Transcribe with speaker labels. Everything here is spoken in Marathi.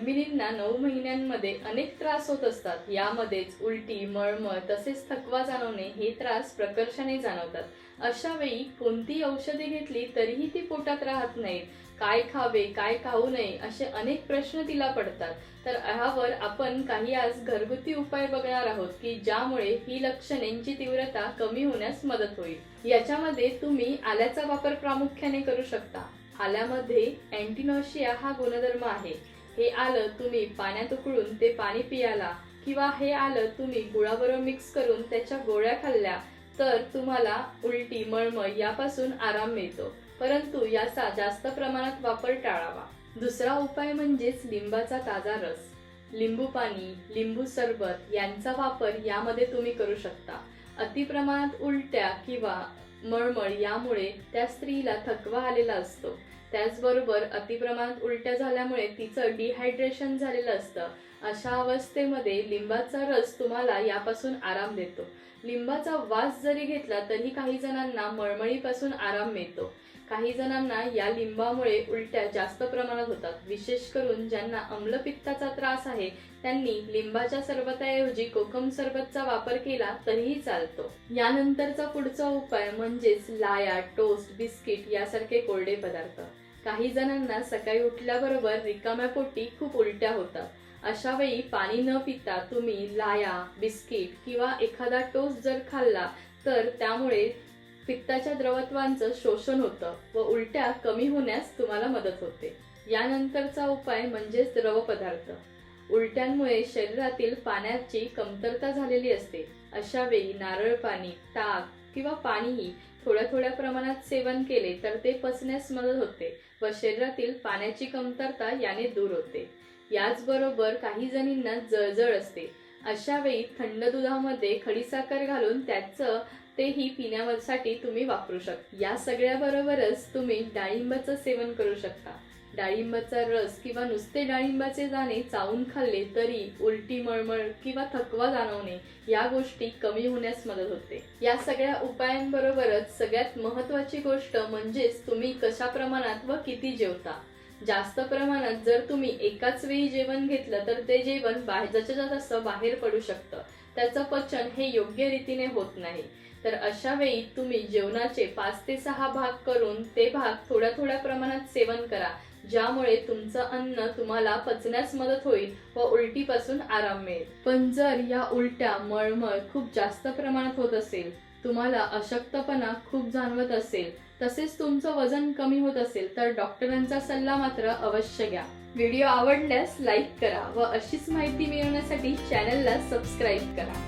Speaker 1: जन्मिनींना 9 महिन्यांमध्ये अनेक त्रास होत असतात। यामध्येच उलटी, मळमळ तसेच थकवा जाणवणे हे त्रास प्रकर्षाने जाणवतात। अशा वेळी कोणती औषधे घेतली तरीही ती पोटात राहत नाहीत। काय खावे, काय खाऊ नये असे अनेक प्रश्न तिला पडतात। तर ह्यावर आपण काही आज घरगुती उपाय बघणार आहोत की ज्यामुळे ही लक्षणांची तीव्रता कमी होण्यास मदत होईल। याच्यामध्ये तुम्ही आल्याचा वापर प्रामुख्याने करू शकता। आल्यामध्ये अँटिनॉशिया हा गुणधर्म आहे। हे आलं तुम्ही पाण्यात उकळून ते पाणी पियाला किंवा हे आलं तुम्ही गुळाबरोबर मिक्स करून त्याच्या गोळ्या खाल्ल्या तर तुम्हाला उलटी, मळमळ यापासून आराम मिळतो। परंतु याचा जास्त प्रमाणात वापर टाळावा। दुसरा उपाय म्हणजेच लिंबाचा ताजा रस, लिंबू पाणी, लिंबू सरबत यांचा वापर यामध्ये तुम्ही करू शकता। अति प्रमाणात उलट्या किंवा मळमळ यामुळे त्या स्त्रीला थकवा आलेला असतो। त्याचबरोबर अति प्रमाणात उलट्या झाल्यामुळे तिचं डिहायड्रेशन झालेलं असतं। अशा अवस्थेमध्ये लिंबाचा रस तुम्हाला यापासून आराम देतो। लिंबाचा वास जरी घेतला तरी काही जणांना मळमळीपासून आराम मिळतो। काही जणांना या लिंबामुळे उलट्या जास्त प्रमाणात होतात। विशेष करून ज्यांना अम्लपित्ताचा त्रास आहे त्यांनी लिंबाच्या सरबताऐवजी कोकम सरबतचा वापर केला तरीही चालतो। यानंतरचा पुढचा उपाय म्हणजेच लाया, टोस्ट, बिस्किट यासारखे कोरडे पदार्थ। काही जणांना सकाळी उठल्याबरोबर रिकाम्या पोटी खूप उलट्या होतात। अशा वेळी पाणी न पिता तुम्ही लाया, बिस्किट किंवा एखादा टोस्ट जर खाल्ला तर त्यामुळे पित्ताच्या द्रवत्वांचं शोषण होतं व उलट्या कमी होण्यास तुम्हाला मदत होते। यानंतरचा उपाय म्हणजेच द्रव पदार्थ। उलट्यांमुळे शरीरातील पाण्याची कमतरता झालेली असते। अशा वेळी नारळ पाणी, ताक किंवा पाणीही थोड्या थोड्या प्रमाणात सेवन केले तर ते पचण्यास मदत होते व शरीरातील पाण्याची कमतरता याने दूर होते। याचबरोबर काही जणींना जळजळ असते। अशा वेळी थंड दुधामध्ये खडीसाखर घालून त्याचं तेही पिण्यासाठी तुम्ही वापरू शकता। या सगळ्या बरोबरच तुम्ही डाळिंबाचं सेवन करू शकता। डाळिंबाचा रस किंवा नुसते डाळिंबाचे दाणे चावून खाल्ले तरी उलटी, मळमळ किंवा थकवा जाणवणे या गोष्टी कमी होण्यास मदत होते। या सगळ्या उपायांबरोबरच सगळ्यात महत्त्वाची गोष्ट म्हणजेच तुम्ही कशा प्रमाणात व किती जेवता। जास्त प्रमाणात जर तुम्ही एकाच वेळी जेवण घेतलं तर ते जेवण जास्तीत जास्त बाहेर पडू शकतं। त्याचं पचन हे योग्य रीतीने होत नाही। तर अशा वेळी तुम्ही जेवणाचे 5 ते 6 भाग करून ते भाग थोड्या थोड्या प्रमाणात सेवन करा, ज्यामुळे तुमचं अन्न तुम्हाला पचण्यास मदत होईल व उलटीपासून आराम मिळेल। पण जर या उलट्या, मळमळ खूप जास्त प्रमाणात होत असेल, तुम्हाला अशक्तपणा खूप जाणवत असेल, तसेच तुमचं वजन कमी होत असेल तर डॉक्टरांचा सल्ला मात्र अवश्य घ्या। व्हिडिओ आवडल्यास लाईक करा व अशीच माहिती मिळवण्यासाठी चॅनलला सबस्क्राईब करा।